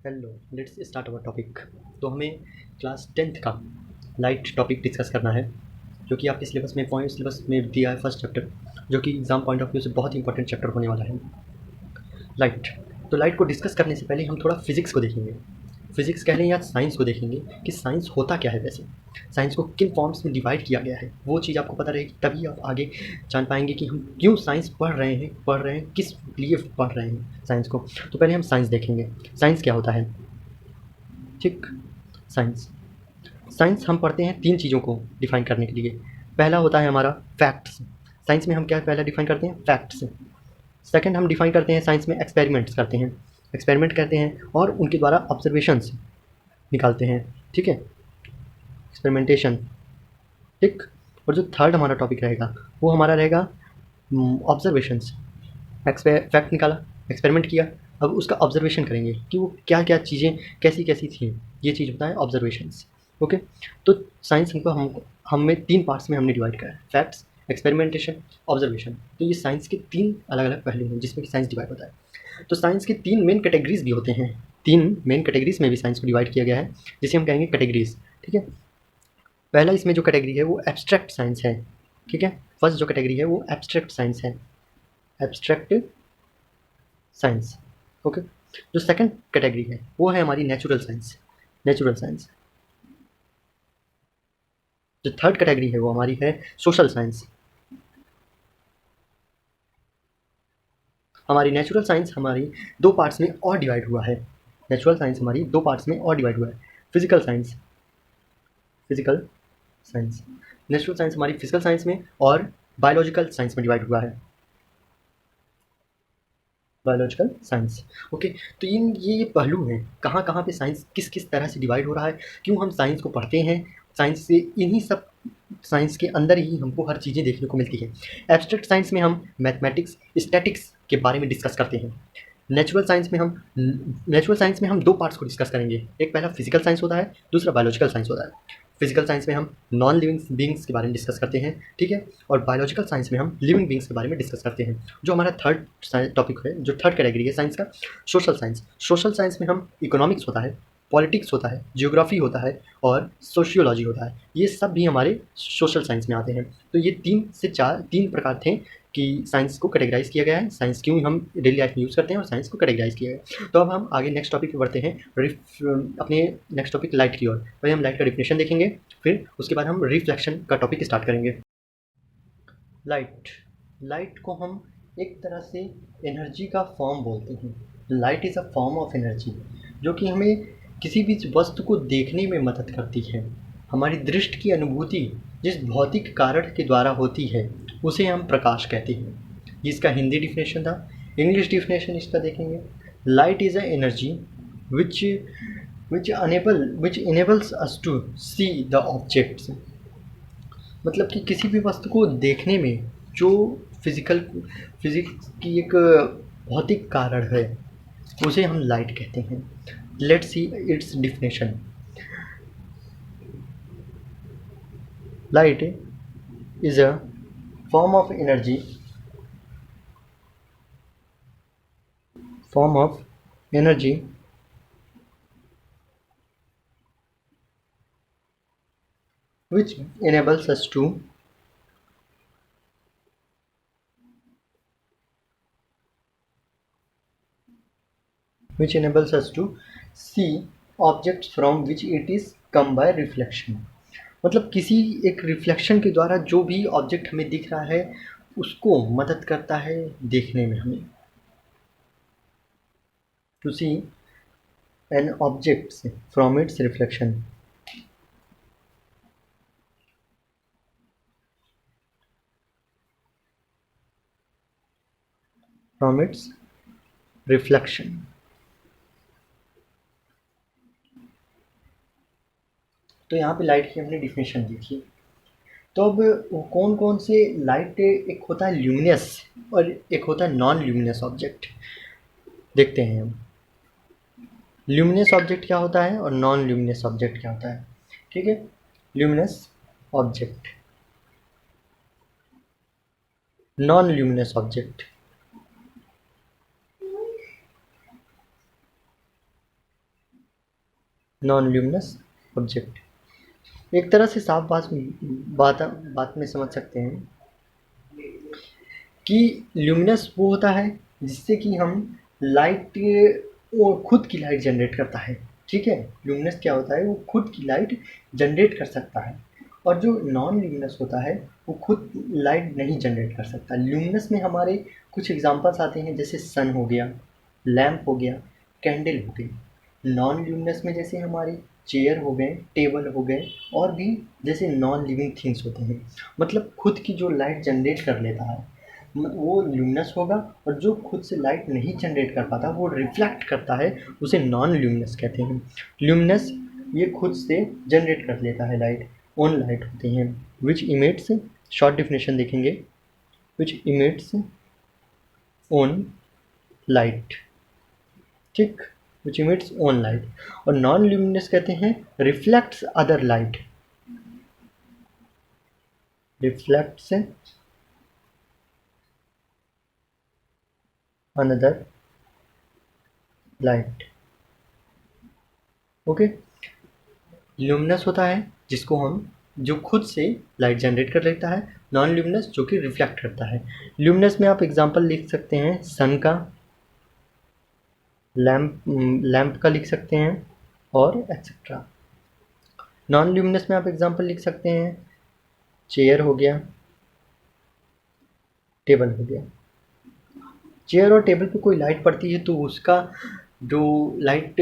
Hello, let's start our topic. तो हमें class 10th का लाइट टॉपिक डिस्कस करना है, जो कि आपके सिलेबस में दिया है फर्स्ट चैप्टर, जो कि एग्ज़ाम पॉइंट ऑफ व्यू से बहुत इंपॉर्टेंट चैप्टर होने वाला है, लाइट। तो लाइट को डिस्कस करने से पहले हम थोड़ा फिज़िक्स को देखेंगे। फिज़िक्स कह लें या साइंस को देखेंगे कि साइंस होता क्या है वैसे, साइंस को किन फॉर्म्स में डिवाइड किया गया है। वो चीज़ आपको पता रहेगी तभी आप आगे जान पाएंगे कि हम क्यों साइंस पढ़ रहे हैं, किस लिए पढ़ रहे हैं साइंस को। तो पहले हम साइंस देखेंगे, साइंस क्या होता है। ठीक, साइंस साइंस हम पढ़ते हैं तीन चीज़ों को डिफाइन करने के लिए। पहला होता है हमारा फैक्ट्स। साइंस में हम क्या पहला डिफाइन करते हैं, फैक्ट्स। सेकंड हम डिफाइन करते हैं साइंस में एक्सपेरिमेंट्स करते हैं, एक्सपेरिमेंट करते हैं और उनके द्वारा ऑब्जर्वेशंस निकालते हैं। ठीक है, एक्सपेरिमेंटेशन। ठीक। और जो थर्ड हमारा टॉपिक रहेगा वो हमारा रहेगा ऑब्जर्वेशंस। फैक्ट निकाला, एक्सपेरिमेंट किया, अब उसका ऑब्जर्वेशन करेंगे कि वो क्या क्या चीज़ें कैसी कैसी थी। ये चीज़ होता है ऑब्जर्वेशंस। ओके। तो साइंस हमें तीन पार्ट्स में हमने डिवाइड करा है, फैक्ट्स, एक्सपेरिमेंटेशन, ऑब्जर्वेशन। तो ये साइंस के तीन अलग अलग पहलू हैं जिसमें कि साइंस डिवाइड होता है। तो साइंस के तीन मेन कैटेगरीज भी होते हैं, तीन मेन कैटेगरीज में भी साइंस को डिवाइड किया गया है, जिसे हम कहेंगे कैटेगरीज। ठीक है। पहला इसमें जो कैटेगरी है वो एब्स्ट्रैक्ट साइंस है। ठीक है, फर्स्ट जो कैटेगरी है वो एब्स्ट्रैक्ट साइंस है, एब्स्ट्रैक्ट साइंस। ओके। जो सेकंड कैटेगरी है वो है हमारी नेचुरल साइंस, नेचुरल साइंस। जो थर्ड कैटेगरी है वो हमारी है सोशल साइंस। हमारी नेचुरल साइंस हमारी दो पार्ट्स में और डिवाइड हुआ है, नेचुरल साइंस हमारी दो पार्ट्स में और डिवाइड हुआ है। Physical science, physical science. Natural science हमारी फिजिकल साइंस में और बायोलॉजिकल साइंस में डिवाइड हुआ है, बायोलॉजिकल साइंस। ओके। तो ये पहलू हैं कहाँ कहाँ पे साइंस किस किस तरह से डिवाइड हो रहा है, क्यों हम साइंस को पढ़ते हैं। साइंस से इन्हीं सब साइंस के अंदर ही हमको हर चीज़ें देखने को मिलती है। एब्स्ट्रैक्ट साइंस में हम मैथमेटिक्स, स्टैटिक्स के बारे में डिस्कस करते हैं। नेचुरल साइंस में हम दो पार्ट्स को डिस्कस करेंगे, एक पहला फिजिकल साइंस होता है, दूसरा बायोलॉजिकल साइंस होता है। फिजिकल साइंस में हम नॉन लिविंग बींग्स के बारे में डिस्कस करते हैं। ठीक है। और बायोलॉजिकल साइंस में हम लिविंग बींग्स के बारे में डिस्कस करते हैं। जो हमारा थर्ड टॉपिक है, जो थर्ड कैटेगरी है साइंस का, सोशल साइंस। सोशल साइंस में हम इकोनॉमिक्स होता है, पॉलिटिक्स होता है, जियोग्राफी होता है और सोशियोलॉजी होता है। ये सब भी हमारे सोशल साइंस में आते हैं। तो ये तीन प्रकार थे कि साइंस को कैटेगराइज किया गया है, साइंस क्यों हम डेली लाइफ में यूज़ करते हैं और साइंस को कैटेगराइज किया गया है। तो अब हम आगे नेक्स्ट टॉपिक पे बढ़ते हैं, अपने नेक्स्ट टॉपिक लाइट की ओर। पहले हम लाइट का डिफिनेशन देखेंगे, फिर उसके बाद हम रिफ्लेक्शन का टॉपिक स्टार्ट करेंगे। लाइट, लाइट को हम एक तरह से एनर्जी का फॉर्म बोलते हैं। Light is a form of energy, जो कि हमें किसी भी वस्तु को देखने में मदद करती है। हमारी दृष्टि की अनुभूति जिस भौतिक कारण के द्वारा होती है उसे हम प्रकाश कहते हैं। ये इसका हिंदी डिफिनेशन था। इंग्लिश डिफिनेशन इसका देखेंगे, light is a energy which which enables us to see the objects. मतलब कि किसी भी वस्तु को देखने में जो फिजिक्स की एक भौतिक कारण है उसे हम लाइट कहते हैं। Let's see it's definition. Light is a form of energy, form of energy which enables us to which enables us to see objects from which it is come by reflection। मतलब किसी एक reflection के द्वारा जो भी object हमें दिख रहा है उसको मदद करता है देखने में हमें, to see an object from its reflection, from its reflection. तो यहाँ पे लाइट की हमने डिफिनेशन देखी। तो अब कौन कौन से लाइट, एक होता है ल्यूमिनस और एक होता है नॉन ल्यूमिनस ऑब्जेक्ट, देखते हैं हम ल्यूमिनस ऑब्जेक्ट क्या होता है और नॉन ल्यूमिनस ऑब्जेक्ट क्या होता है। ठीक है, luminous object, non luminous object. Non luminous object. एक तरह से साफ बात में समझ सकते हैं कि ल्यूमिनस वो होता है जिससे कि हम लाइट, वो खुद की लाइट जनरेट करता है। ठीक है, ल्यूमिनस क्या होता है, वो खुद की लाइट जनरेट कर सकता है। और जो नॉन ल्यूमिनस होता है वो खुद लाइट नहीं जनरेट कर सकता। ल्यूमिनस में हमारे कुछ एग्जांपल्स आते हैं, जैसे सन हो गया, लैंप हो गया, कैंडल हो गई। नॉन ल्यूमिनस में जैसे हमारी चेयर हो गए, टेबल हो गए, और भी जैसे नॉन लिविंग थिंग्स होते हैं। मतलब खुद की जो लाइट जनरेट कर लेता है वो ल्यूमिनस होगा, और जो खुद से लाइट नहीं जनरेट कर पाता वो रिफ्लेक्ट करता है, उसे नॉन ल्यूमिनस कहते हैं। ल्यूमिनस ये खुद से जनरेट कर लेता है लाइट, ओन लाइट होती हैं। विच इमिट्स, शॉर्ट डिफिनेशन देखेंगे, विच इमिट्स ओन लाइट। ठीक, विच इमिट्स ओन लाइट। और नॉन ल्यूमिनस कहते हैं reflects other light, reflects another light. Okay, luminous होता है जिसको हम, जो खुद से लाइट जनरेट कर लेता है। नॉन ल्यूमिनस जो कि रिफ्लेक्ट करता है। ल्यूमिनस में आप एग्जांपल लिख सकते हैं सन का, लैंप का लिख सकते हैं, और एक्सेट्रा। नॉन ल्यूमिनस में आप एग्जांपल लिख सकते हैं चेयर हो गया, टेबल हो गया। चेयर और टेबल पे कोई लाइट पड़ती है तो उसका जो लाइट,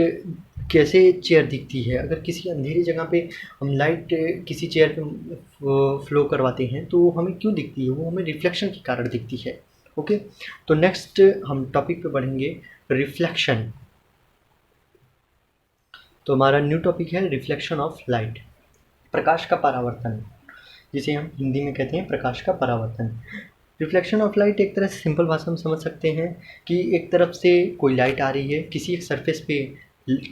कैसे चेयर दिखती है, अगर किसी अंधेरी जगह पे हम लाइट किसी चेयर पे फ्लो करवाते हैं तो वो हमें क्यों दिखती है, वो हमें रिफ्लेक्शन के कारण दिखती है। ओके, तो नेक्स्ट हम टॉपिक पे बढ़ेंगे, रिफ्लेक्शन। तो हमारा न्यू टॉपिक है रिफ्लेक्शन ऑफ लाइट, प्रकाश का परावर्तन, जिसे हम हिंदी में कहते हैं प्रकाश का परावर्तन। रिफ्लेक्शन ऑफ लाइट एक तरह से सिंपल भाषा में समझ सकते हैं कि एक तरफ से कोई लाइट आ रही है, किसी एक सरफेस पे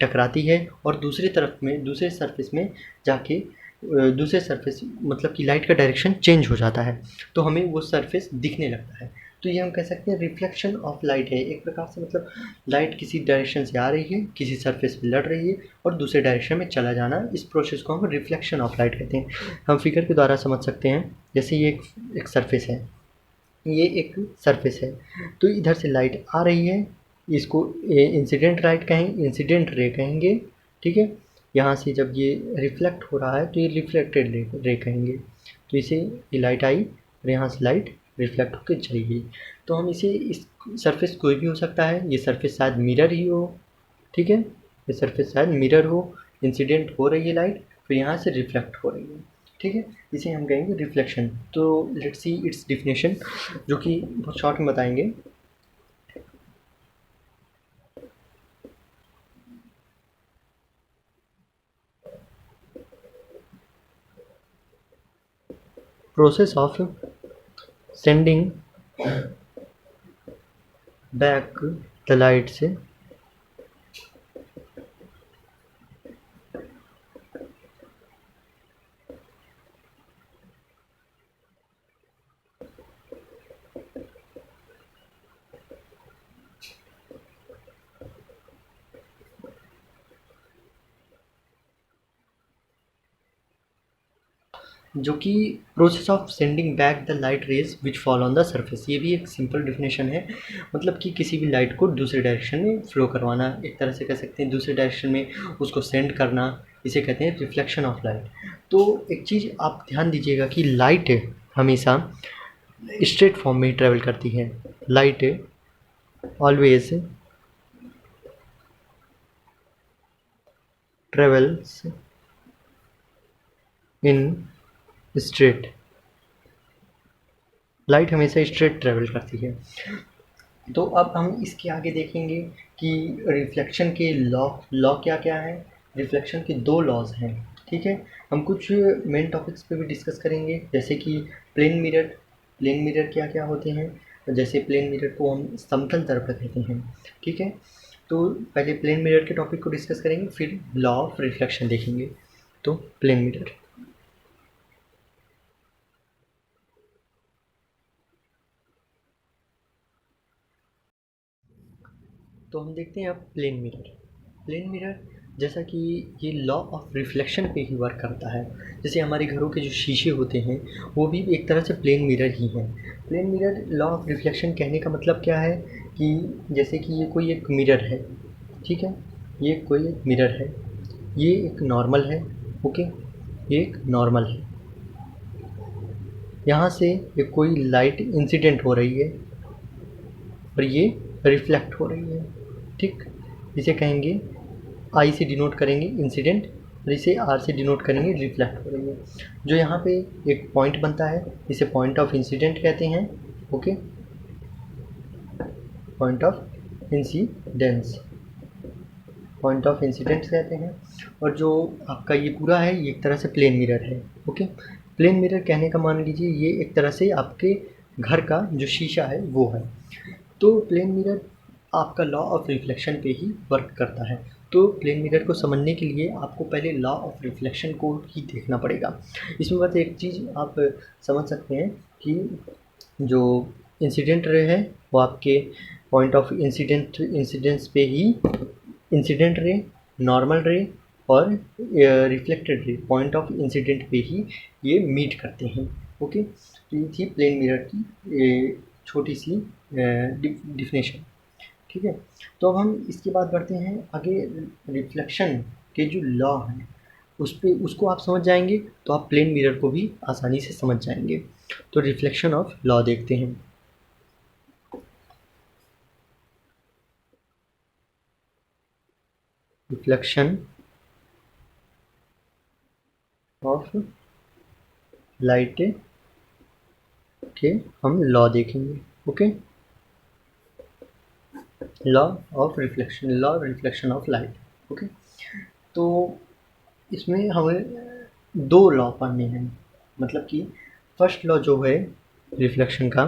टकराती है, और दूसरी तरफ में, दूसरे सरफेस में जाके दूसरे सरफेस, मतलब कि लाइट का डायरेक्शन चेंज हो जाता है, तो हमें वो सरफेस दिखने लगता है। तो ये हम कह सकते हैं रिफ्लेक्शन ऑफ लाइट है एक प्रकार से। मतलब लाइट किसी डायरेक्शन से आ रही है, किसी सरफेस पे लड़ रही है, और दूसरे डायरेक्शन में चला जाना, इस प्रोसेस को हम रिफ्लेक्शन ऑफ लाइट कहते हैं। हम फिगर के द्वारा समझ सकते हैं, जैसे ये एक सरफेस है, ये एक सरफेस है, तो इधर से लाइट आ रही है, इसको इंसिडेंट लाइट कहेंगे, इंसिडेंट रे कहेंगे। ठीक है, यहाँ से जब ये रिफ्लेक्ट हो रहा है तो ये रिफ्लेक्टेड रे कहेंगे। तो इसे, ये लाइट आई और यहाँ से लाइट रिफ्लेक्ट होकर चली गई। तो हम इसे, इस सरफेस कोई भी हो सकता है, ये सरफेस शायद मिरर ही हो। ठीक है, ये सरफेस शायद मिरर हो, इंसिडेंट हो रही है लाइट, फिर यहाँ से रिफ्लेक्ट हो रही है। ठीक है, इसे हम कहेंगे रिफ्लेक्शन। तो लेट्स सी इट्स डिफिनेशन, जो कि बहुत शॉर्ट में बताएंगे। Process of sending back the light से जो कि process of sending back the light rays which fall on the surface, ये भी एक सिंपल डिफिनेशन है। मतलब कि किसी भी लाइट को दूसरे डायरेक्शन में फ्लो करवाना, एक तरह से कह सकते हैं दूसरे डायरेक्शन में उसको सेंड करना, इसे कहते हैं रिफ्लेक्शन ऑफ लाइट। तो एक चीज़ आप ध्यान दीजिएगा कि लाइट हमेशा स्ट्रेट फॉर्म में ही ट्रेवल करती है। Light always travels in straight, light हमेशा स्ट्रेट ट्रेवल करती है। तो अब हम इसके आगे देखेंगे कि रिफ्लेक्शन के लॉ क्या क्या है। रिफ्लेक्शन के दो लॉज हैं। ठीक है, हम कुछ मेन टॉपिक्स पे भी डिस्कस करेंगे, जैसे कि प्लेन मिरर। प्लेन मिरर क्या क्या होते हैं, जैसे प्लेन मिरर को हम समतल दर्पण कहते हैं। ठीक है, तो पहले प्लेन मिरर के टॉपिक को डिस्कस करेंगे, फिर लॉ ऑफ रिफ्लेक्शन देखेंगे। तो प्लेन मिरर, तो हम देखते हैं अब प्लेन मिरर। प्लेन मिरर जैसा कि ये लॉ ऑफ रिफ्लेक्शन पे ही वर्क करता है। जैसे हमारे घरों के जो शीशे होते हैं वो भी एक तरह से प्लेन मिरर ही हैं। Plane mirror law of reflection कहने का मतलब क्या है कि जैसे कि ये कोई एक मिरर है, ठीक है, ये कोई एक मिरर है, ये एक नॉर्मल है, ओके, ये एक नॉर्मल है। यहाँ से एक कोई लाइट इंसिडेंट हो रही है और ये रिफ्लेक्ट हो रही है, ठीक। इसे कहेंगे, आई से डिनोट करेंगे इंसिडेंट और इसे आर से डिनोट करेंगे रिफ्लेक्ट हो रही है। जो यहाँ पे एक पॉइंट बनता है इसे पॉइंट ऑफ इंसिडेंट कहते हैं, okay, point of incidence, point of incidence कहते हैं। और जो आपका ये पूरा है ये एक तरह से प्लेन मिरर है, ओके। प्लेन मिरर कहने का मान लीजिए ये एक तरह से आपके घर का जो शीशा है वो है। तो प्लेन मिरर आपका लॉ ऑफ रिफ्लेक्शन पे ही वर्क करता है। तो प्लेन मिरर को समझने के लिए आपको पहले लॉ ऑफ रिफ्लेक्शन को ही देखना पड़ेगा। इसमें बस एक चीज़ आप समझ सकते हैं कि जो इंसिडेंट रे है वो आपके पॉइंट ऑफ इंसिडेंस पे ही, इंसिडेंट रे, नॉर्मल रे और reflected ray point of incident पे ही ये मीट करते हैं, ओके। तो ये थी प्लेन मिरर की छोटी सी डिफिनेशन, ठीक है। तो अब हम इसके बाद बढ़ते हैं आगे। रिफ्लेक्शन के जो लॉ हैं उसको आप समझ जाएंगे तो आप प्लेन मिरर को भी आसानी से समझ जाएंगे। तो रिफ्लेक्शन ऑफ लॉ देखते हैं। रिफ्लेक्शन ऑफ लाइट के हम लॉ देखेंगे, okay. Law of reflection of light, okay. तो इसमें हमें दो लॉ पढ़ने हैं, मतलब कि फर्स्ट लॉ जो है रिफ्लेक्शन का,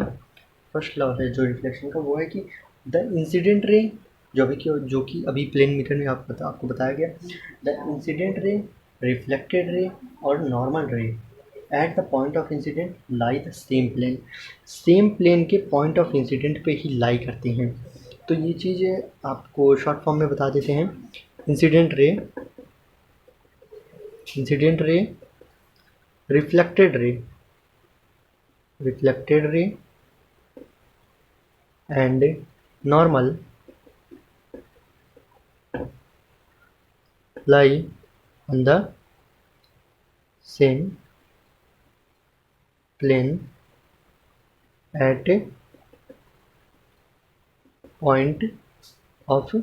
फर्स्ट लॉ है जो रिफ्लेक्शन का वो है कि द इंसिडेंट रे जो कि अभी प्लेन मीटर में आपको बताया गया, द इंसिडेंट रे, रिफ्लेक्टेड रे और normal ray at the point of incident lie the same plane के पॉइंट ऑफ इंसिडेंट पे ही लाई करते हैं। तो ये चीज़ें आपको शॉर्ट फॉर्म में बता देते हैं। Incident ray, reflected ray and normal lie on the same plane at point of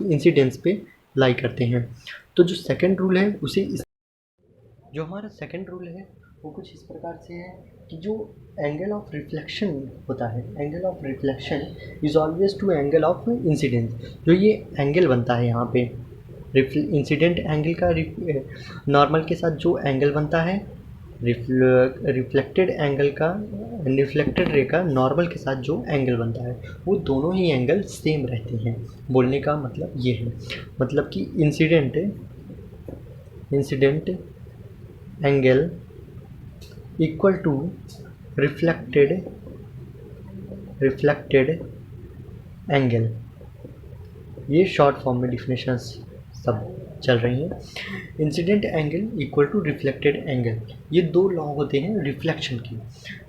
incidence पे लाई करते हैं। तो जो सेकंड रूल है जो हमारा सेकंड रूल है वो कुछ इस प्रकार से है कि जो एंगल ऑफ रिफ्लेक्शन होता है, angle of reflection is always to angle of incidence. जो ये एंगल बनता है यहाँ पे इंसिडेंट एंगल का नॉर्मल के साथ जो एंगल बनता है, रिफ्लेक्टेड रे का नॉर्मल के साथ जो एंगल बनता है, वो दोनों ही एंगल सेम रहते हैं। बोलने का मतलब ये है, मतलब कि incident angle equal to reflected angle. ये शॉर्ट फॉर्म में डिफिनेशंस सब चल रही हैं। Incident angle equal to reflected angle, ये दो लॉ होते हैं रिफ्लेक्शन की।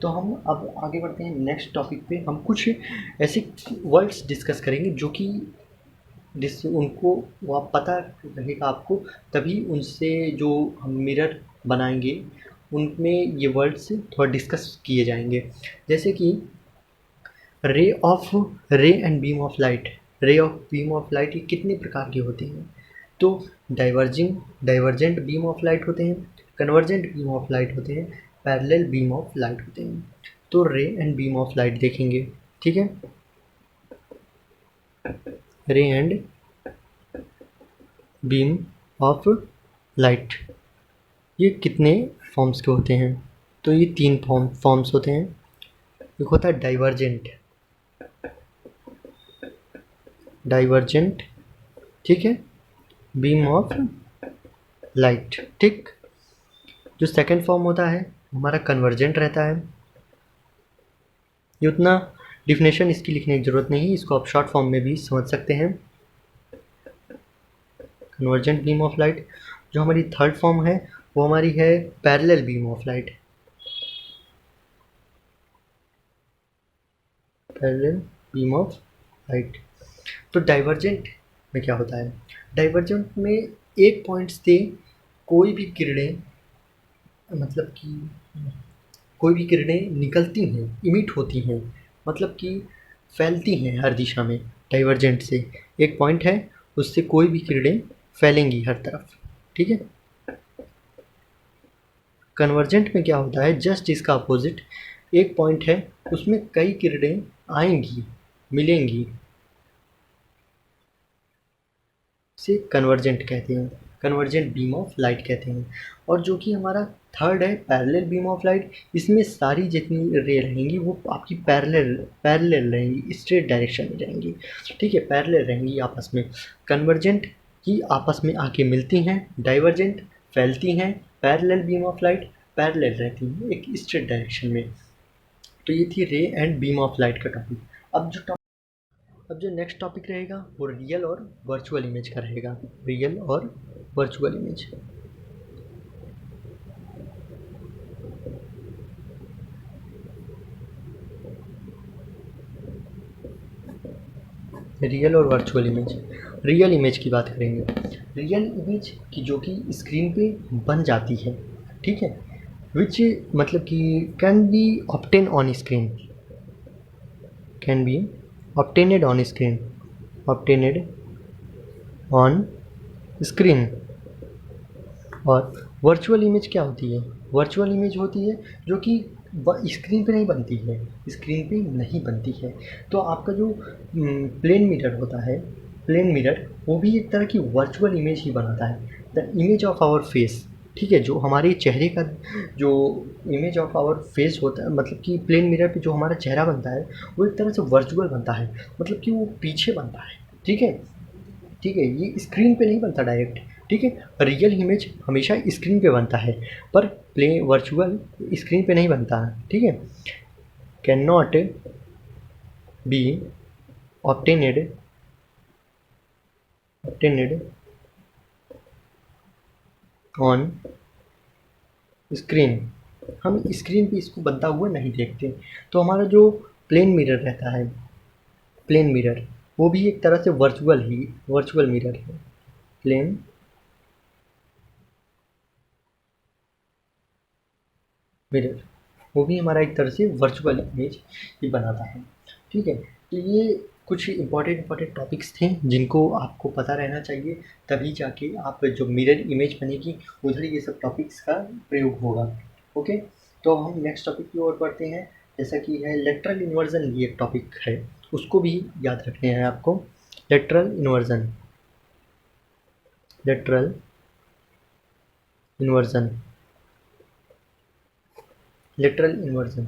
तो हम अब आगे बढ़ते हैं नेक्स्ट टॉपिक पे। हम कुछ ऐसे वर्ड्स डिस्कस करेंगे जो कि उनको वो पता रहेगा आपको, तभी उनसे जो हम मिरर बनाएंगे उनमें ये वर्ड्स थोड़ा डिस्कस किए जाएंगे। जैसे कि रे and beam of light, beam of light ये कितने प्रकार के होते हैं? तो डाइवर्जेंट बीम ऑफ लाइट होते हैं, कन्वर्जेंट बीम ऑफ लाइट होते हैं, पैरेलल बीम ऑफ लाइट होते हैं। तो रे एंड बीम ऑफ लाइट देखेंगे, ठीक है। रे एंड बीम ऑफ लाइट ये कितने फॉर्म्स के होते हैं? तो ये तीन फॉर्म्स होते हैं। एक होता है डाइवर्जेंट, ठीक है, बीम ऑफ लाइट, ठीक। जो सेकंड फॉर्म होता है हमारा कन्वर्जेंट रहता है। ये उतना डिफिनेशन इसकी लिखने की ज़रूरत नहीं है, इसको आप शॉर्ट फॉर्म में भी समझ सकते हैं। Convergent beam of light. जो हमारी थर्ड फॉर्म है वो हमारी है parallel beam of light. Parallel beam of light. तो डाइवर्जेंट में क्या होता है? डाइवर्जेंट में एक पॉइंट से कोई भी किरणें, मतलब कि कोई भी किरणें निकलती हैं, इमिट होती हैं, मतलब कि फैलती हैं हर दिशा में। डाइवर्जेंट से एक पॉइंट है, उससे कोई भी किरणें फैलेंगी हर तरफ, ठीक है। कन्वर्जेंट में क्या होता है? जस्ट इसका अपोजिट। एक पॉइंट है, उसमें कई किरणें आएंगी, मिलेंगी, से कन्वर्जेंट कहते हैं, कन्वर्जेंट बीम ऑफ लाइट कहते हैं। और जो कि हमारा थर्ड है पैरेलल बीम ऑफ लाइट, इसमें सारी जितनी रे रहेंगी वो आपकी पैरेलल रहेंगी, स्ट्रेट डायरेक्शन में रहेंगी, ठीक है, पैरेलल रहेंगी आपस में। कन्वर्जेंट की आपस में आके मिलती हैं, डाइवर्जेंट फैलती हैं, parallel beam of light parallel रहती हैं एक स्ट्रेट डायरेक्शन में। तो ये थी रे एंड बीम ऑफ लाइट का टॉपिक। अब जो नेक्स्ट टॉपिक रहेगा वो रियल और वर्चुअल इमेज का रहेगा। रियल और वर्चुअल इमेज। रियल और वर्चुअल इमेज। रियल इमेज की बात करेंगे। रियल इमेज की जो कि स्क्रीन पे बन जाती है, ठीक है, विच मतलब कि can be obtain on screen, can be obtained on screen, obtained on screen. और वर्चुअल इमेज क्या होती है? वर्चुअल इमेज होती है जो कि स्क्रीन पे नहीं बनती है, स्क्रीन पे नहीं बनती है। तो आपका जो प्लेन मिरर होता है, प्लेन मिरर वो भी एक तरह की वर्चुअल इमेज ही बनाता है। The image of our face, ठीक है, जो हमारे चेहरे का जो इमेज ऑफ आवर फेस होता है, मतलब कि प्लेन मिरर पे जो हमारा चेहरा बनता है वो एक तरह से वर्चुअल बनता है, मतलब कि वो पीछे बनता है, ठीक है, ठीक है, ये स्क्रीन पे नहीं बनता डायरेक्ट, ठीक है। रियल इमेज हमेशा स्क्रीन पे बनता है, पर प्ले वर्चुअल स्क्रीन पे नहीं बनता है, ठीक है। Can not be obtained on screen. हम स्क्रीन पे इसको बनता हुआ नहीं देखते। तो हमारा जो प्लेन मिरर रहता है, प्लेन मिरर वो भी एक तरह से वर्चुअल मिरर है। प्लेन मिरर वो भी हमारा एक तरह से वर्चुअल इमेज ही बनाता है, ठीक है। तो ये कुछ इंपॉर्टेंट टॉपिक्स थे जिनको आपको पता रहना चाहिए, तभी जाके आप जो मिरर इमेज बनेगी उधर ये सब टॉपिक्स का प्रयोग होगा। ओके, तो हम नेक्स्ट टॉपिक की ओर बढ़ते हैं, जैसा कि है लेटरल इन्वर्जन, भी एक टॉपिक है, उसको भी याद रखने हैं आपको। Lateral inversion, lateral inversion, lateral inversion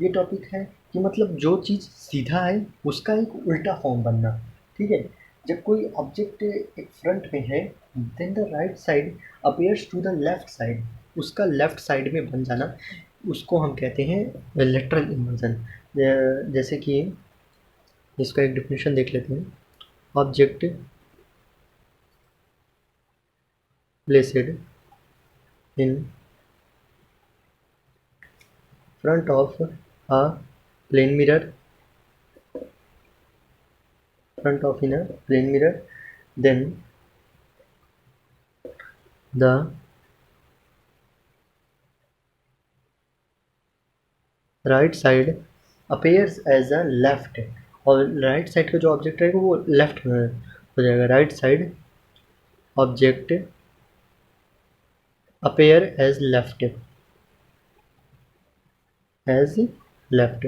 ये टॉपिक है कि मतलब जो चीज़ सीधा है उसका एक उल्टा फॉर्म बनना, ठीक है। जब कोई ऑब्जेक्ट एक फ्रंट में है, then the right side appears to the left side, उसका लेफ्ट साइड में बन जाना, उसको हम कहते हैं लेटरल इन्वर्जन। जैसे कि इसका एक डिफिनेशन देख लेते हैं। Object placid in front of a plane mirror, front of in a plane mirror, then the right side appears as a left, और राइट साइड का जो ऑब्जेक्ट रहेगा वो लेफ्ट में हो जाएगा। Right side object appear as left, as left.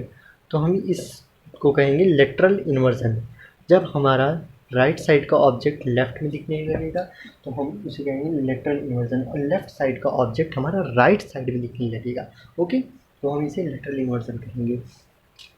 तो हम इसको कहेंगे लेटरल इन्वर्जन। जब हमारा राइट साइड का ऑब्जेक्ट लेफ्ट में दिखने लगेगा तो हम उसे कहेंगे लेटरल इन्वर्जन, और लेफ्ट साइड का ऑब्जेक्ट हमारा राइट साइड में दिखने लगेगा। ओके, तो हम इसे लेटरल इन्वर्जन कहेंगे।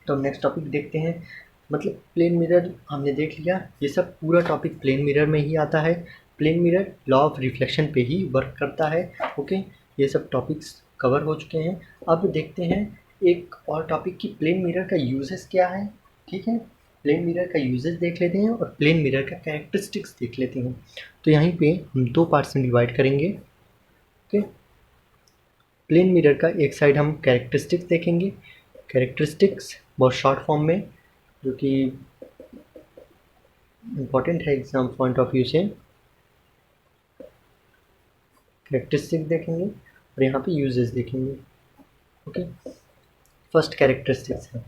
तो नेक्स्ट टॉपिक देखते हैं। मतलब प्लेन मिरर हमने देख लिया, ये सब पूरा टॉपिक प्लेन मिरर में ही आता है। Plane mirror law of reflection पे ही वर्क करता है। ओके, ये सब टॉपिक्स कवर हो चुके हैं। अब देखते हैं एक और टॉपिक की प्लेन मिरर का यूजेस क्या है, ठीक है। प्लेन मिरर का यूजेस देख लेते हैं और प्लेन मिरर का कैरेक्टरिस्टिक्स देख लेते हैं। तो यहीं पे हम दो पार्ट्स में डिवाइड करेंगे। ओके, प्लेन मिरर का एक साइड हम कैरेक्टरिस्टिक्स देखेंगे। कैरेक्टरिस्टिक्स बहुत शॉर्ट फॉर्म में, जो कि इम्पॉर्टेंट है एग्जाम पॉइंट ऑफ व्यू से। कैरेक्टरिस्टिक देखेंगे और यहाँ पे यूजेस देखेंगे। ओके, फर्स्ट कैरेक्टरिस्टिक्स है,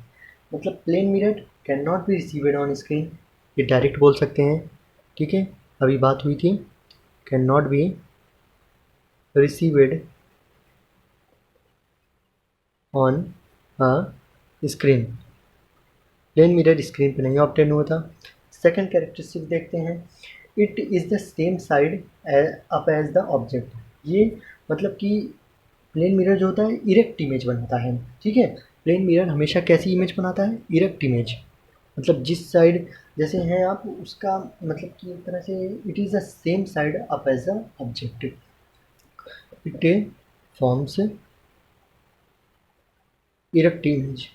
मतलब plane mirror can not be received on screen, ये डायरेक्ट बोल सकते हैं। ठीक है, अभी बात हुई थी can not be received on a screen, plane mirror screen पे नहीं ऑब्टेन होता। सेकंड कैरेक्टरिस्टिक देखते हैं, it is the same side up as the object, ये मतलब कि प्लेन मिरर जो होता है इरेक्ट इमेज बनाता है। ठीक है, प्लेन मिरर हमेशा कैसी इमेज बनाता है, इरेक्ट इमेज, मतलब जिस साइड जैसे हैं आप उसका मतलब कि एक तरह से it is the same side up as the object, it forms erect image,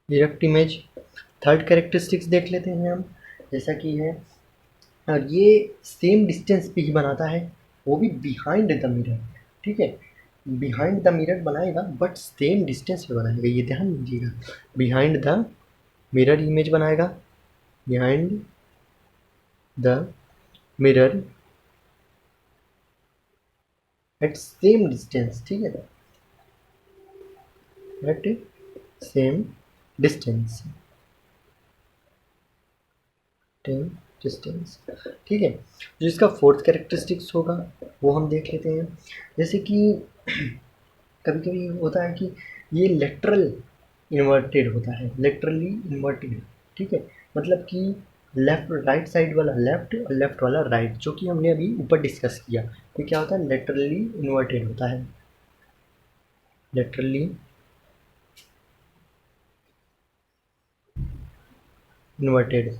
erect image. Third characteristics देख लेते हैं हम, जैसा कि है, और ये सेम डिस्टेंस पे ही बनाता है, वो भी बिहाइंड द मिरर। ठीक है, बिहाइंड द मिरर बनाएगा बट सेम डिस्टेंस पे बनाएगा, ये ध्यान दीजिएगा। बिहाइंड द मिरर इमेज बनाएगा, behind the mirror at same distance. ठीक है, at same distance, same distance. ठीक है, जो इसका फोर्थ कैरेक्टरिस्टिक्स होगा वो हम देख लेते हैं। जैसे कि कभी कभी होता है कि ये लेटरल इन्वर्टेड होता है, लेटरली इन्वर्टेड। ठीक है, मतलब कि लेफ्ट राइट साइड वाला लेफ्ट और लेफ्ट वाला राइट, जो कि हमने अभी ऊपर डिस्कस किया। ये क्या होता है, लेटरली इन्वर्टेड होता है, लेटरली इन्वर्टेड।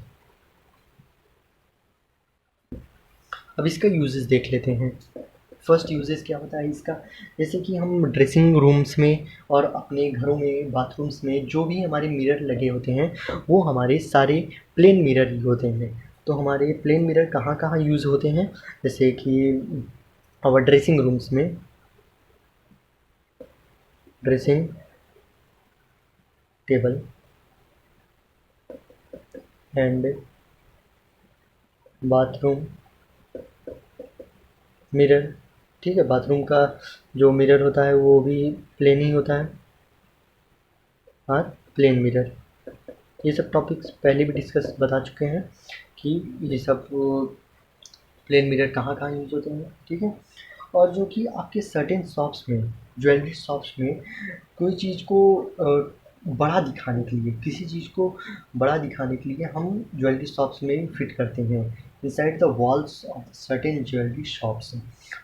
अब इसका यूजेस देख लेते हैं। फर्स्ट यूजेस क्या होता है इसका, जैसे कि हम ड्रेसिंग रूम्स में और अपने घरों में बाथरूम्स में जो भी हमारे मिरर लगे होते हैं वो हमारे सारे प्लेन मिरर ही होते हैं। तो हमारे प्लेन मिरर कहाँ कहाँ यूज़ होते हैं, जैसे कि और ड्रेसिंग रूम्स में, dressing table and bathroom mirror. ठीक है, बाथरूम का जो मिरर होता है वो भी प्लेन ही होता है, और प्लेन मिरर। ये सब टॉपिक्स पहले भी डिस्कस बता चुके हैं कि ये सब प्लेन मिरर कहाँ कहाँ यूज़ होते हैं। ठीक है, और जो कि आपके सर्टेन शॉप्स में, ज्वेलरी शॉप्स में कोई चीज़ को बड़ा दिखाने के लिए, किसी चीज़ को बड़ा दिखाने के लिए हम ज्वेलरी शॉप्स में फिट करते हैं inside the walls of certain jewellery shops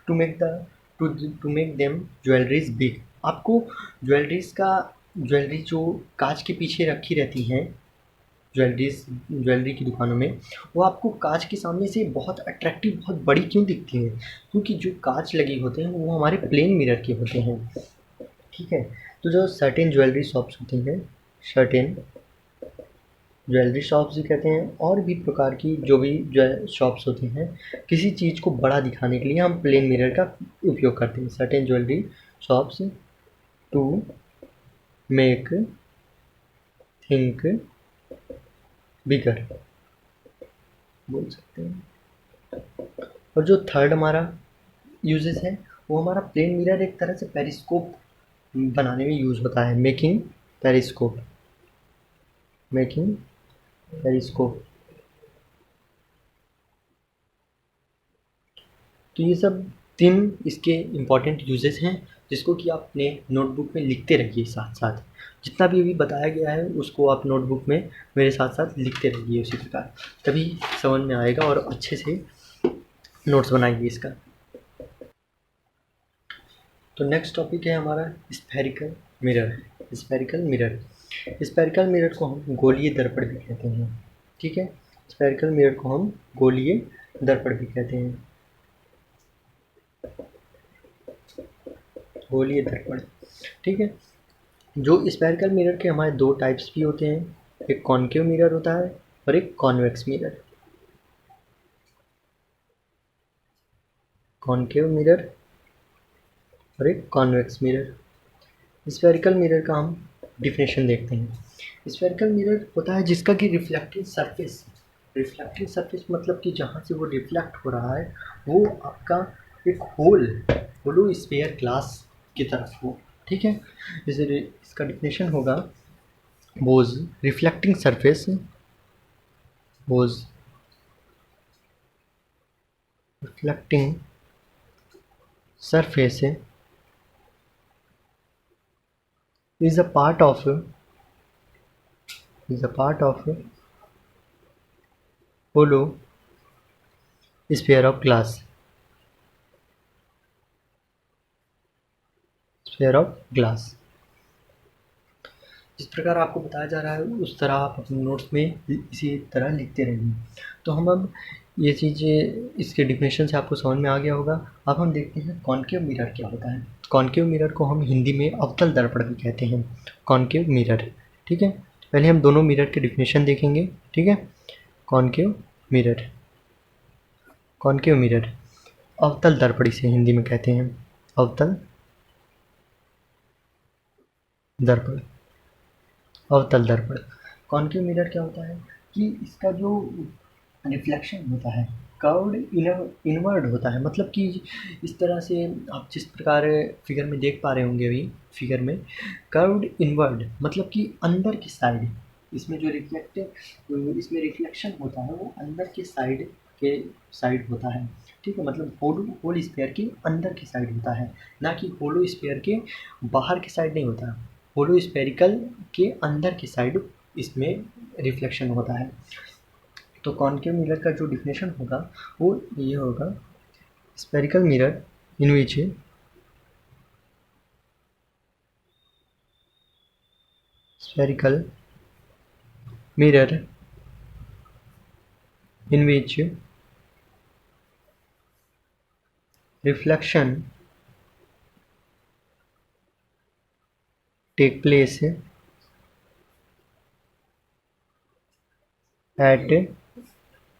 to make the to make them jewelleries big. आपको ज्वेलरी जो कांच के पीछे रखी रहती हैं ज्वेलरी की दुकानों में, वो आपको कांच के सामने से बहुत अट्रैक्टिव, बहुत बड़ी क्यों दिखती हैं, क्योंकि जो कांच लगे होते हैं वो हमारे प्लेन मिरर के होते हैं। ठीक है, तो जो सर्टेन ज्वेलरी शॉप्स होती हैं, सर्टेन ज्वेलरी शॉप्स भी कहते हैं, और भी प्रकार की जो भी शॉप्स होती हैं, किसी चीज़ को बड़ा दिखाने के लिए हम प्लेन मिरर का उपयोग करते हैं। Certain jewellery shops to make think bigger बोल सकते हैं। और जो थर्ड हमारा यूजेस है वो हमारा प्लेन मिरर एक तरह से पेरिस्कोप बनाने में यूज़ होता है, मेकिंग पेरिस्कोप, मेकिंग पेरिस्कोप। तो ये सब तीन इसके इम्पॉर्टेंट यूजेस हैं, जिसको कि आप अपने नोटबुक में लिखते रहिए साथ साथ। जितना भी अभी बताया गया है उसको आप नोटबुक में मेरे साथ साथ लिखते रहिए उसी प्रकार, तभी समझ में आएगा और अच्छे से नोट्स बनाइए इसका। तो नेक्स्ट टॉपिक है हमारा spherical mirror. Spherical mirror, spherical mirror को हम गोलीय दर्पण भी कहते हैं। ठीक है, स्फेरिकल मिरर को हम गोलीय दर्पण भी कहते हैं, गोलीय दर्पण। ठीक है, जो स्फेरिकल मिरर के हमारे दो टाइप्स भी होते हैं, एक कॉनकेव मिरर होता है और एक कॉन्वेक्स मिरर। कॉनकेव मिरर और एक कॉन्वेक्स मिरर। स्फेरिकल मिरर का हम डिफिनेशन देखते हैं। स्फेरिकल मिरर होता है जिसका कि रिफ्लेक्टिंग सरफेस मतलब कि जहाँ से वो रिफ्लेक्ट हो रहा है वो आपका एक होलो स्फेयर ग्लास की तरफ हो, ठीक है। जैसे इसका डिफिनेशन होगा, whose reflecting surface, whose reflecting surface is a part of hollow sphere of glass, sphere of glass। जिस प्रकार आपको बताया जा रहा है उस तरह आप अपने नोट्स में इसी तरह लिखते रहिए। तो हम अब ये चीज़ें इसके डिफिनेशन से आपको समझ में आ गया होगा। अब हम देखते हैं कॉनकेव मिरर क्या होता है। कॉनकेव मिरर को हम हिंदी में अवतल दर्पण भी कहते हैं, कॉनकेव मिरर, ठीक है। पहले हम दोनों मिरर के डिफिनेशन देखेंगे, ठीक है। कॉनकेव मिरर, कॉनकेव मिरर अवतल दर्पण इसे हिंदी में कहते हैं, अवतल दर्पण, अवतल दर्पण। कॉनकेव मिरर क्या होता है कि इसका जो रिफ्लेक्शन होता है कर्व्ड इनवर्ड होता है, मतलब कि इस तरह से आप जिस प्रकार फिगर में देख पा रहे होंगे अभी फिगर में, कर्व्ड इनवर्ड मतलब कि अंदर की साइड, इसमें जो इसमें रिफ्लेक्शन होता है वो अंदर के साइड होता है, ठीक है। मतलब होल स्फीयर के अंदर की साइड होता है, ना कि होलो स्फीयर के बाहर की साइड नहीं होता। होलो स्फेरिकल के अंदर की साइड इसमें रिफ्लेक्शन होता है। तो कॉनकेव मिरर का जो डिफिनेशन होगा वो ये होगा, spherical mirror in which spherical mirror in which reflection take place at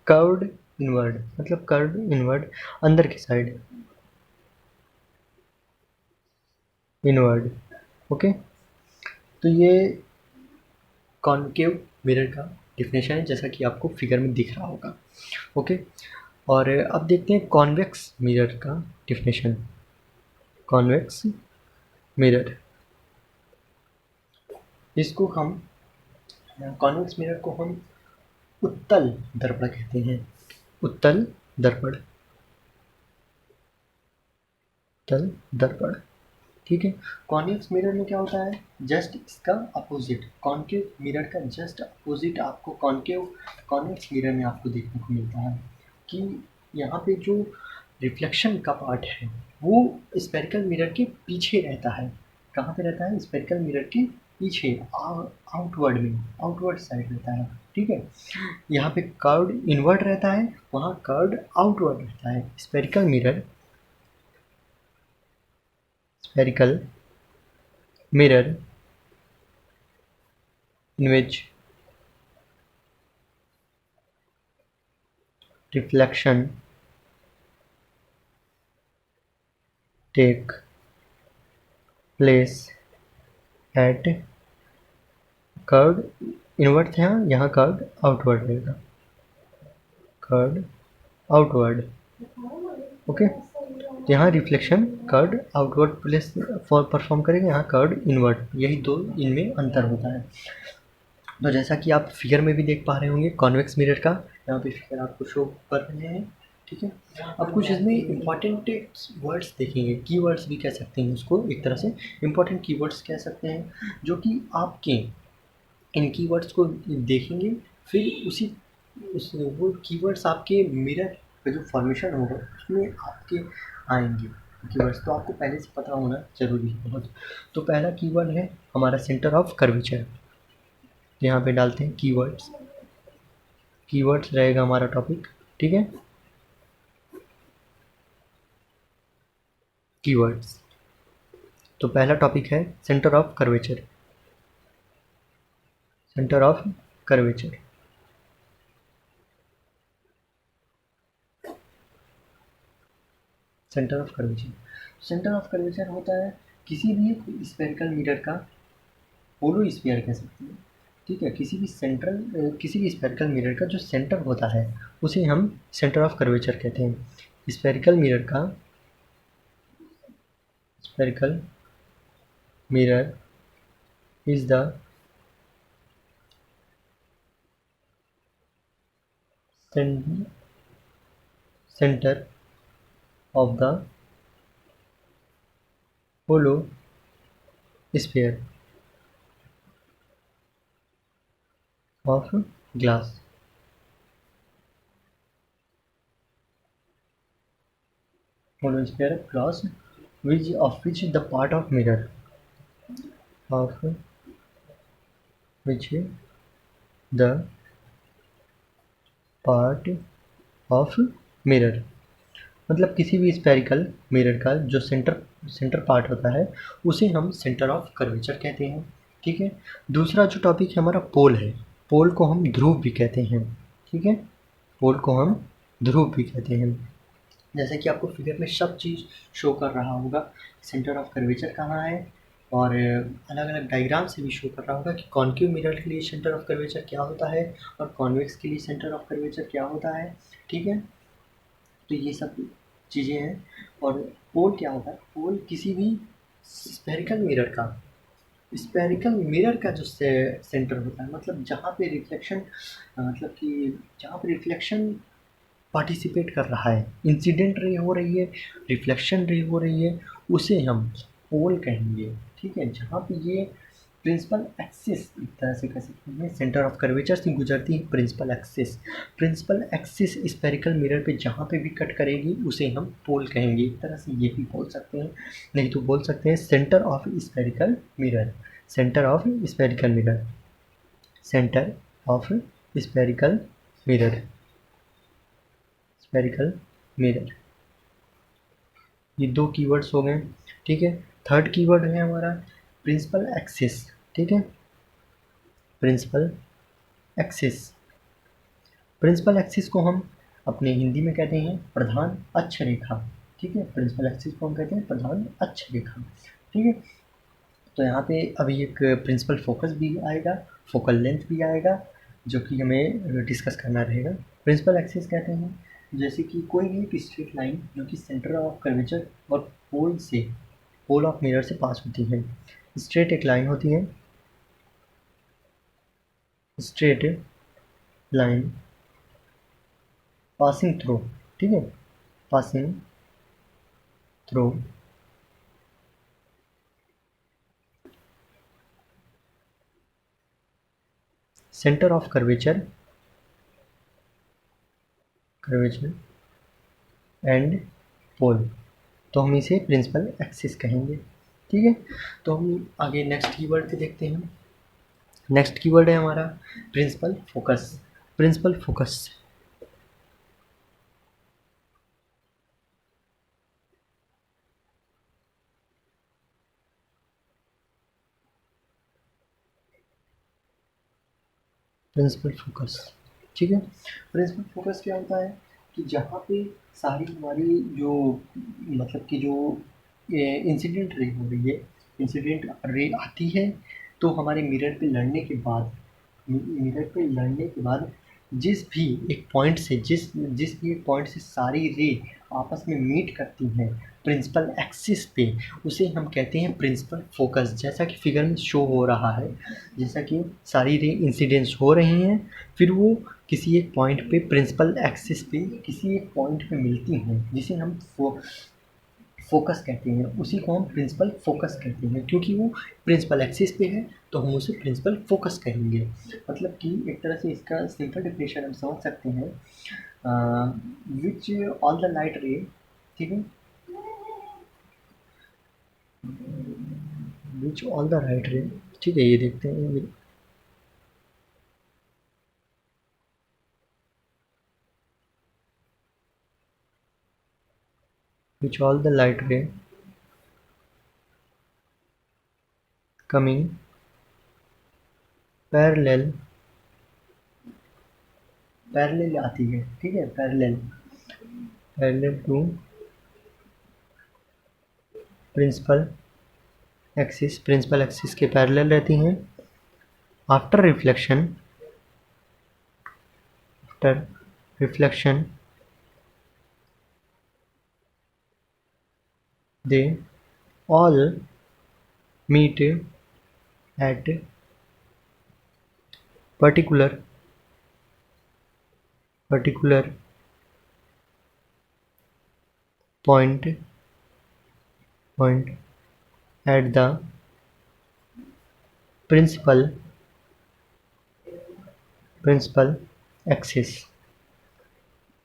curved inward, मतलब कर्व्ड इनवर्ड अंदर की साइड, इनवर्ड, ओके। तो ये कॉनकेव मिरर का डिफिनेशन है जैसा कि आपको फिगर में दिख रहा होगा, ओके। और अब देखते हैं कॉन्वेक्स मिरर का डिफिनेशन। कॉन्वेक्स मिरर, इसको हम कॉन्वेक्स मिरर को हम उत्तल दर्पण कहते हैं, उत्तल दर्पण, उत्तल दर्पण, ठीक है। कॉन्वेक्स मिरर में क्या होता है, जस्ट इसका अपोजिट, कॉनकेव मिरर का जस्ट अपोजिट आपको कॉन्वेक्स मिरर में आपको देखने को मिलता है कि यहाँ पे जो रिफ्लेक्शन का पार्ट है वो स्फेरिकल मिरर के पीछे रहता है। कहाँ पे रहता है, स्फेरिकल मिरर के पीछे, आउटवर्ड में, आउटवर्ड साइड रहता है, ठीक है। यहाँ पे कर्व्ड इनवर्ड रहता है, वहाँ कर्व्ड आउटवर्ड रहता है। Spherical mirror, spherical mirror in which reflection take place at curved inward था, यहाँ कर्व्ड आउटवर्ड रहेगा, कर्व्ड आउटवर्ड, ओके। तो यहाँ reflection curved outward place perform करेगा, यहाँ कर्व्ड इनवर्ड, यही दो इनमें अंतर होता है। तो जैसा कि आप फिगर में भी देख पा रहे होंगे कॉन्वेक्स मिरर का, यहाँ पे फिगर आपको शो कर रहे हैं, ठीक है। अब कुछ इसमें इम्पॉर्टेंट वर्ड्स देखेंगे, कीवर्ड्स भी कह सकते हैं उसको, एक तरह से इम्पॉर्टेंट कीवर्ड्स कह सकते हैं, जो कि आपके इन कीवर्ड्स को देखेंगे, फिर वो कीवर्ड्स आपके मिरर का जो फॉर्मेशन होगा उसमें आपके आएंगे कीवर्ड्स, तो आपको पहले से पता होना जरूरी है बहुत। तो पहला कीवर्ड है हमारा सेंटर ऑफ कर्वेचर, यहाँ पे डालते हैं कीवर्ड्स, कीवर्ड्स रहेगा हमारा टॉपिक, ठीक है। कीवर्ड्स, तो पहला टॉपिक है centre of curvature. Centre of curvature. Centre of curvature, centre of curvature होता है किसी भी स्फेरिकल मिरर का, पोलो स्फीयर कह सकते हैं, ठीक है, किसी भी किसी भी स्फेरिकल मिरर का जो सेंटर होता है उसे हम सेंटर ऑफ कर्वेचर कहते हैं। स्फेरिकल मिरर का, spherical mirror is the centre of the hollow sphere of glass. Hollow sphere of glass which of which the part of mirror of which the part of mirror, मतलब किसी भी spherical mirror का जो centre part होता है उसे हम centre of curvature कहते हैं, ठीक है। दूसरा जो टॉपिक है हमारा पोल है, पोल को हम ध्रुव भी कहते हैं, ठीक है, पोल को हम ध्रुव भी कहते हैं। जैसे कि आपको फिगर में सब चीज़ शो कर रहा होगा, सेंटर ऑफ कर्वेचर कहाँ है, और अलग अलग डायग्राम से भी शो कर रहा होगा कि कॉन्केव मिरर के लिए सेंटर ऑफ कर्वेचर क्या होता है और कॉन्वेक्स के लिए सेंटर ऑफ कर्वेचर क्या होता है, ठीक है। तो ये सब चीज़ें हैं। और पोल क्या होता है, पोल किसी भी स्फेरिकल मिरर का, स्फेरिकल मिरर का जो सेंटर होता है, मतलब जहाँ पे रिफ्लेक्शन, मतलब कि जहाँ पे रिफ्लेक्शन पार्टिसिपेट कर रहा है, इंसिडेंट रे हो रही है, रिफ्लेक्शन रे हो रही है, उसे हम पोल कहेंगे, ठीक है। जहाँ पे ये प्रिंसिपल एक्सिस, एक तरह से कह सकते हैं सेंटर ऑफ कर्वेचर से गुजरती है principal axis, principal axis spherical mirror पे जहाँ पे भी कट करेगी उसे हम पोल कहेंगे। एक तरह से ये भी बोल सकते हैं, नहीं तो बोल सकते हैं centre of spherical mirror, centre of spherical mirror, centre of spherical mirror, spherical mirror. ये दो कीवर्ड्स हो गए, ठीक है। थर्ड कीवर्ड है हमारा प्रिंसिपल एक्सिस, ठीक है, प्रिंसिपल एक्सिस। प्रिंसिपल एक्सिस को हम अपने हिंदी में कहते हैं प्रधान अक्ष रेखा, ठीक है, प्रिंसिपल एक्सिस को हम कहते हैं प्रधान अक्ष रेखा, ठीक है। तो यहाँ पे अभी एक प्रिंसिपल फोकस भी आएगा, फोकल लेंथ भी आएगा, जो कि हमें डिस्कस करना रहेगा। प्रिंसिपल एक्सिस कहते हैं जैसे कि कोई भी एक स्ट्रेट लाइन जो कि सेंटर ऑफ कर्वेचर और पोल ऑफ मिरर से पास होती है। स्ट्रेट एक लाइन होती है, स्ट्रेट लाइन पासिंग थ्रू, ठीक है, passing through centre of curvature and pole, तो हम इसे प्रिंसिपल एक्सिस कहेंगे, ठीक है। तो हम आगे नेक्स्ट कीवर्ड पे देखते हैं। नेक्स्ट कीवर्ड है हमारा principal focus. Principal focus, principal focus, ठीक है। प्रिंसिपल फोकस क्या होता है कि जहाँ पे सारी हमारी जो, मतलब कि जो इंसिडेंट रे हो रही है, इंसिडेंट रे आती है, तो हमारे मिरर पे लड़ने के बाद, मिरर पे लड़ने के बाद जिस भी एक पॉइंट से, जिस भी एक पॉइंट से सारी रे आपस में मीट करती हैं प्रिंसिपल एक्सिस पे, उसे हम कहते हैं प्रिंसिपल फोकस। जैसा कि फिगर में शो हो रहा है, जैसा कि सारी रे इंसिडेंस हो रही हैं, फिर वो किसी एक पॉइंट पे प्रिंसिपल एक्सिस पे किसी एक पॉइंट पे मिलती हैं, जिसे हम फोकस कहते हैं, उसी को हम प्रिंसिपल फोकस कहते हैं। क्योंकि वो प्रिंसिपल एक्सिस पे है तो हम उसे प्रिंसिपल फोकस कहेंगे। मतलब कि एक तरह से इसका सिंपल डिफिनेशन हम समझ सकते हैं, विच ऑल द लाइट रे, ठीक है, विच ऑल द राइट रे, ठीक है, ये देखते हैं, which all the light ray coming parallel parallel आती है, ठीक है, पैरेलल टू प्रिंसिपल एक्सिस के पैरेलल रहती हैं। After reflection they all meet at particular point at the principal axis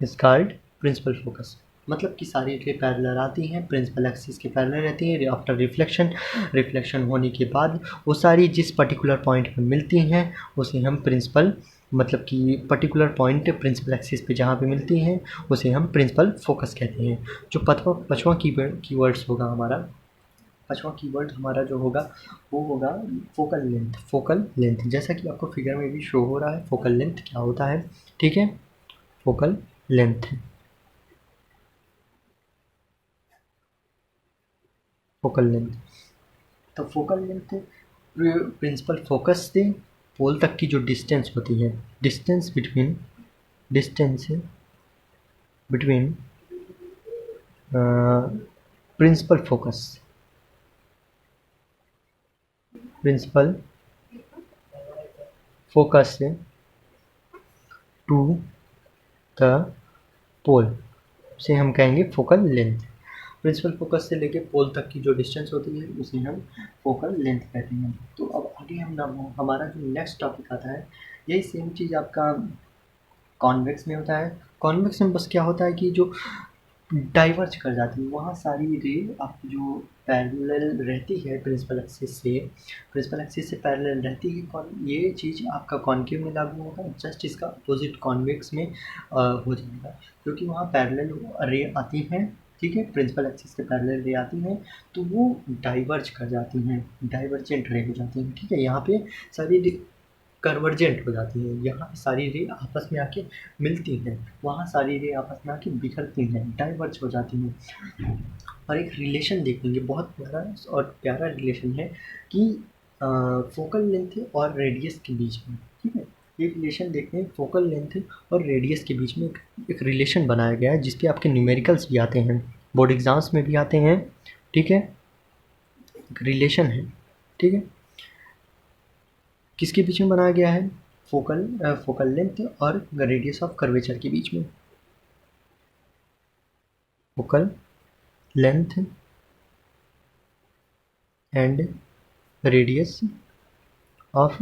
is called principal focus। मतलब कि सारी रे पैरेलल आती हैं, प्रिंसिपल एक्सिस के पैरेलल रहती हैं। आफ्टर रिफ्लेक्शन होने के बाद वो सारी जिस पर्टिकुलर पॉइंट पे मिलती हैं उसे हम प्रिंसिपल, मतलब कि पर्टिकुलर पॉइंट प्रिंसिपल एक्सिस पे जहाँ पे मिलती हैं उसे हम प्रिंसिपल फोकस कहते हैं। जो पाँचवां कीवर्ड्स होगा हमारा, पाँचवां कीवर्ड हमारा जो होगा वो होगा फोकल लेंथ। जैसा कि आपको फिगर में भी शो हो रहा है फोकल लेंथ क्या होता है, ठीक है, फोकल लेंथ तो फोकल लेंथ प्रिंसिपल फोकस से पोल तक की जो डिस्टेंस होती है, डिस्टेंस बिटवीन प्रिंसिपल फोकस से टू द पोल से हम कहेंगे फोकल लेंथ। प्रिंसिपल फोकस से लेके पोल तक की जो डिस्टेंस होती है उसे हम फोकल लेंथ कहते हैं। तो अब आगे हमारा जो नेक्स्ट टॉपिक आता है, यही सेम चीज़ आपका कॉन्वेक्स में होता है। कॉन्वेक्स में बस क्या होता है कि जो डाइवर्ज कर जाती है, वहाँ सारी रे आप जो पैरेलल रहती है प्रिंसिपल एक्सिस से पैरेलल रहती है। ये चीज़ आपका कॉन्केव में लागू होगा, जस्ट इसका अपोजिट कॉन्वेक्स में हो जाएगा, क्योंकि वहाँ पैरेलल रे आती हैं, ठीक है, प्रिंसिपल एक्सिस के पैरेलल रे आती हैं तो वो डाइवर्ज कर जाती हैं, डाइवर्जेंट रे हो जाती हैं, ठीक है। यहाँ पे सारी कन्वर्जेंट हो जाती है, यहाँ सारी रे आपस में आके मिलती हैं, वहाँ सारी रे आपस में आके बिखरती हैं, डाइवर्ज हो जाती हैं। और एक रिलेशन देखेंगे, बहुत प्यारा रिलेशन है कि फोकल लेंथ और रेडियस के बीच में, ठीक है, ये रिलेशन देखें, फोकल लेंथ और रेडियस के बीच में एक रिलेशन बनाया गया है, जिसपे आपके न्यूमेरिकल्स भी आते हैं, बोर्ड एग्जाम्स में भी आते हैं, ठीक है, एक रिलेशन है, ठीक है। किसके बीच में बनाया गया है, फोकल लेंथ और रेडियस ऑफ कर्वेचर के बीच में। Focal length and radius of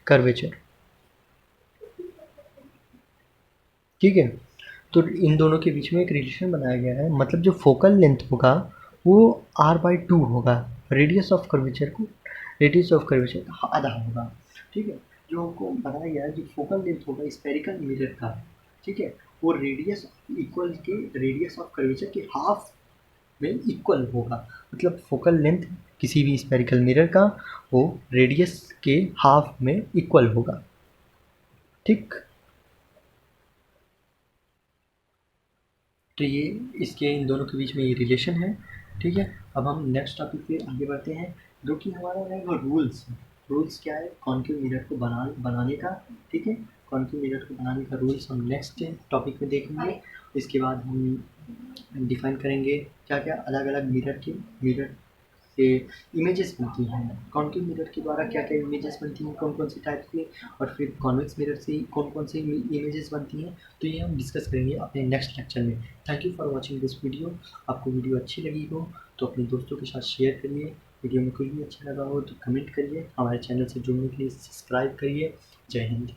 curvature, ठीक है। तो इन दोनों के बीच में एक रिलेशन बनाया गया है, मतलब जो फोकल लेंथ होगा वो r/2 होगा, रेडियस ऑफ कर्वेचर का आधा होगा, ठीक है। जो को बताया गया है जो फोकल लेंथ होगा स्फेरिकल मिरर का, ठीक है, वो रेडियस ऑफ कर्वेचर के हाफ में इक्वल होगा। मतलब फोकल लेंथ किसी भी स्फेरिकल मिरर का वो रेडियस के हाफ में इक्वल होगा, ठीक। तो ये इसके इन दोनों के बीच में ये रिलेशन है, ठीक है। अब हम नेक्स्ट टॉपिक पे आगे बढ़ते हैं, जो कि हमारा है वो रूल्स क्या है कॉन्केव मिरर को बनाने का, ठीक है। कॉन्केव मिरर को बनाने का रूल्स हम नेक्स्ट टॉपिक में देखेंगे। इसके बाद हम डिफाइन करेंगे क्या क्या अलग अलग मिरर के इमेजेस बनती हैं, कॉन्केव मिरर के द्वारा क्या क्या इमेजेस बनती हैं, कौन कौन सी टाइप की, और फिर कॉन्वेक्स मिरर से कौन कौन सी इमेजेस बनती हैं, तो ये हम डिस्कस करेंगे अपने नेक्स्ट लेक्चर में। Thank you for watching this video. आपको वीडियो अच्छी लगी हो तो अपने दोस्तों के साथ शेयर करिए, वीडियो में कुछ भी अच्छा लगा हो तो कमेंट करिए, हमारे चैनल से जुड़ने के लिए सब्सक्राइब करिए। जय हिंद।